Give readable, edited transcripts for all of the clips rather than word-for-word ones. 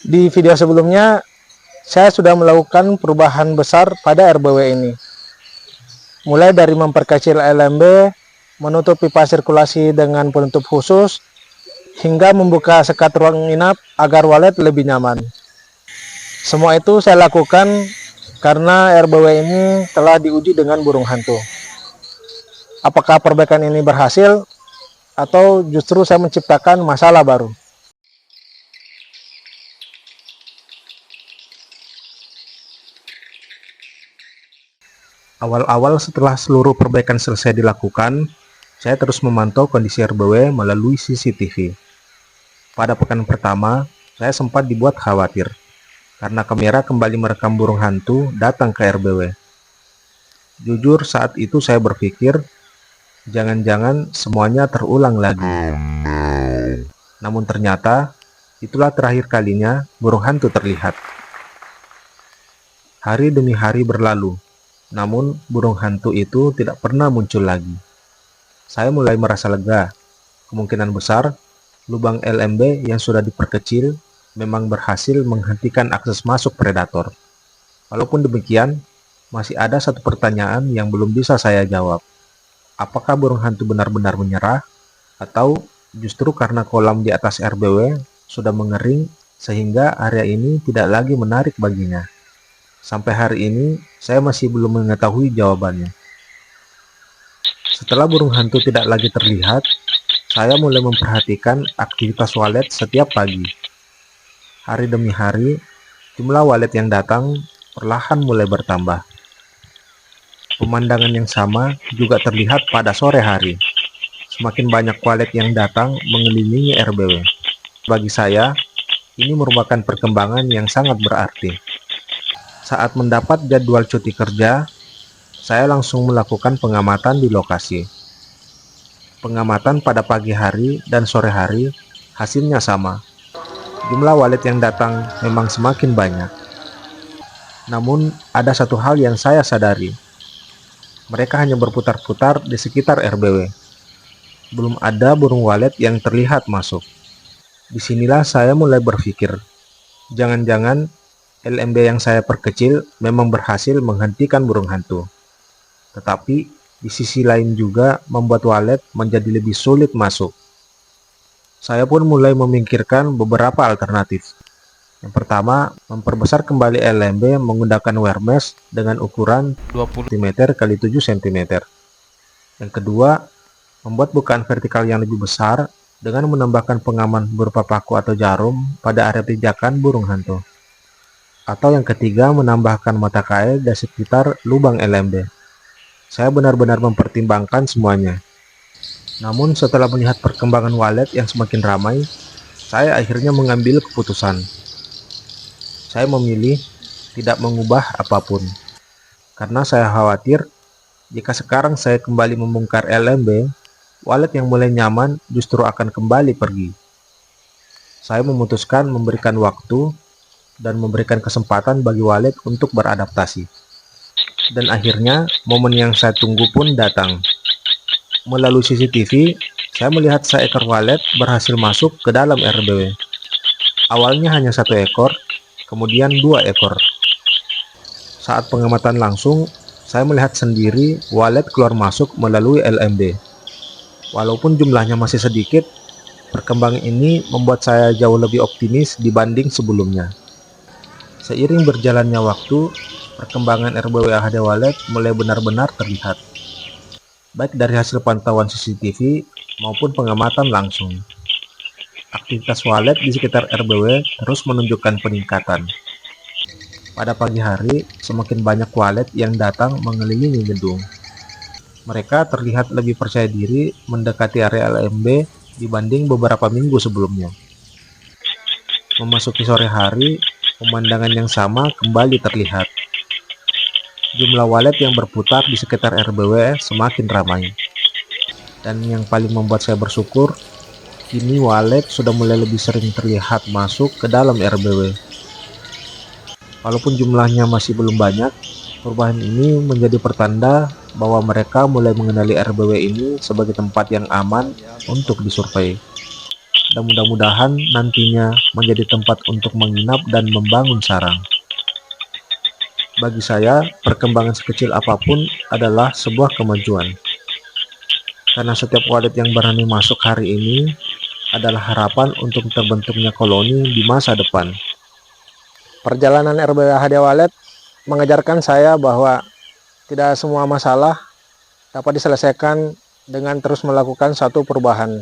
Di video sebelumnya, saya sudah melakukan perubahan besar pada RBW ini. Mulai dari memperkecil LMB, menutup pipa sirkulasi dengan penutup khusus, hingga membuka sekat ruang inap agar walet lebih nyaman. Semua itu saya lakukan karena RBW ini telah diuji dengan burung hantu. Apakah perbaikan ini berhasil, atau justru saya menciptakan masalah baru? Awal-awal setelah seluruh perbaikan selesai dilakukan, saya terus memantau kondisi RBW melalui CCTV. Pada pekan pertama, saya sempat dibuat khawatir, karena kamera kembali merekam burung hantu datang ke RBW. Jujur saat itu saya berpikir, jangan-jangan semuanya terulang lagi. Namun ternyata, itulah terakhir kalinya burung hantu terlihat. Hari demi hari berlalu, namun burung hantu itu tidak pernah muncul lagi. Saya mulai merasa lega. Kemungkinan besar, lubang LMB yang sudah diperkecil memang berhasil menghentikan akses masuk predator. Walaupun demikian, masih ada satu pertanyaan yang belum bisa saya jawab. Apakah burung hantu benar-benar menyerah? Atau justru karena kolam di atas RBW sudah mengering sehingga area ini tidak lagi menarik baginya? Sampai hari ini, saya masih belum mengetahui jawabannya. Setelah burung hantu tidak lagi terlihat, saya mulai memperhatikan aktivitas walet setiap pagi. Hari demi hari, jumlah walet yang datang perlahan mulai bertambah. Pemandangan yang sama juga terlihat pada sore hari. Semakin banyak walet yang datang mengelilingi RBW. Bagi saya, ini merupakan perkembangan yang sangat berarti. Saat mendapat jadwal cuti kerja, saya langsung melakukan pengamatan di lokasi. Pengamatan pada pagi hari dan sore hari hasilnya sama. Jumlah walet yang datang memang semakin banyak. Namun, ada satu hal yang saya sadari. Mereka hanya berputar-putar di sekitar RBW. Belum ada burung walet yang terlihat masuk. Disinilah saya mulai berpikir, jangan-jangan LMB yang saya perkecil memang berhasil menghentikan burung hantu. Tetapi, di sisi lain juga membuat walet menjadi lebih sulit masuk. Saya pun mulai memikirkan beberapa alternatif. Yang pertama, memperbesar kembali LMB menggunakan wire mesh dengan ukuran 20 cm x 7 cm. Yang kedua, membuat bukaan vertikal yang lebih besar dengan menambahkan pengaman berupa paku atau jarum pada area pijakan burung hantu. Atau yang ketiga, menambahkan mata kail di sekitar lubang LMB. Saya benar-benar mempertimbangkan semuanya. Namun setelah melihat perkembangan walet yang semakin ramai, saya akhirnya mengambil keputusan. Saya memilih tidak mengubah apapun. Karena saya khawatir, jika sekarang saya kembali membongkar LMB, walet yang mulai nyaman justru akan kembali pergi. Saya memutuskan memberikan waktu dan memberikan kesempatan bagi walet untuk beradaptasi. Dan akhirnya, momen yang saya tunggu pun datang. Melalui CCTV, saya melihat seekor walet berhasil masuk ke dalam RBW. Awalnya hanya 1 ekor, kemudian 2 ekor. Saat pengamatan langsung, saya melihat sendiri walet keluar masuk melalui LMB. Walaupun jumlahnya masih sedikit, perkembangan ini membuat saya jauh lebih optimis dibanding sebelumnya. Seiring berjalannya waktu, perkembangan RBW HD walet mulai benar-benar terlihat, baik dari hasil pantauan CCTV maupun pengamatan langsung. Aktivitas walet di sekitar RBW terus menunjukkan peningkatan. Pada pagi hari, semakin banyak walet yang datang mengelilingi gedung. Mereka terlihat lebih percaya diri mendekati area LMB dibanding beberapa minggu sebelumnya. Memasuki sore hari, pemandangan yang sama kembali terlihat. Jumlah walet yang berputar di sekitar RBW semakin ramai. Dan yang paling membuat saya bersyukur, kini walet sudah mulai lebih sering terlihat masuk ke dalam RBW. Walaupun jumlahnya masih belum banyak, perubahan ini menjadi pertanda bahwa mereka mulai mengenali RBW ini sebagai tempat yang aman untuk disurvei. dan mudah-mudahan nantinya menjadi tempat untuk menginap dan membangun sarang. Bagi saya, perkembangan sekecil apapun adalah sebuah kemajuan. Karena setiap walet yang berani masuk hari ini adalah harapan untuk terbentuknya koloni di masa depan. Perjalanan RBW Hadiah Walet mengajarkan saya bahwa tidak semua masalah dapat diselesaikan dengan terus melakukan satu perubahan.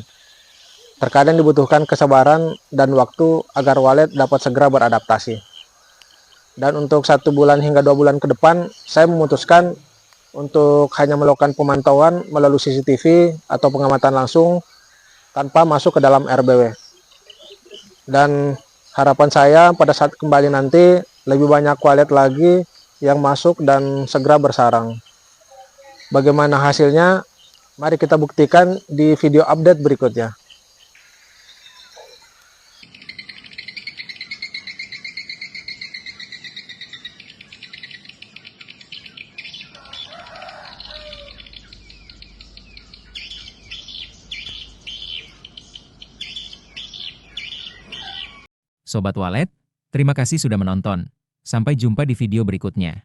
Terkadang dibutuhkan kesabaran dan waktu agar walet dapat segera beradaptasi. Dan untuk 1 bulan hingga 2 bulan ke depan, saya memutuskan untuk hanya melakukan pemantauan melalui CCTV atau pengamatan langsung tanpa masuk ke dalam RBW. Dan harapan saya pada saat kembali nanti lebih banyak walet lagi yang masuk dan segera bersarang. Bagaimana hasilnya? Mari kita buktikan di video update berikutnya. Sobat Walet, terima kasih sudah menonton. Sampai jumpa di video berikutnya.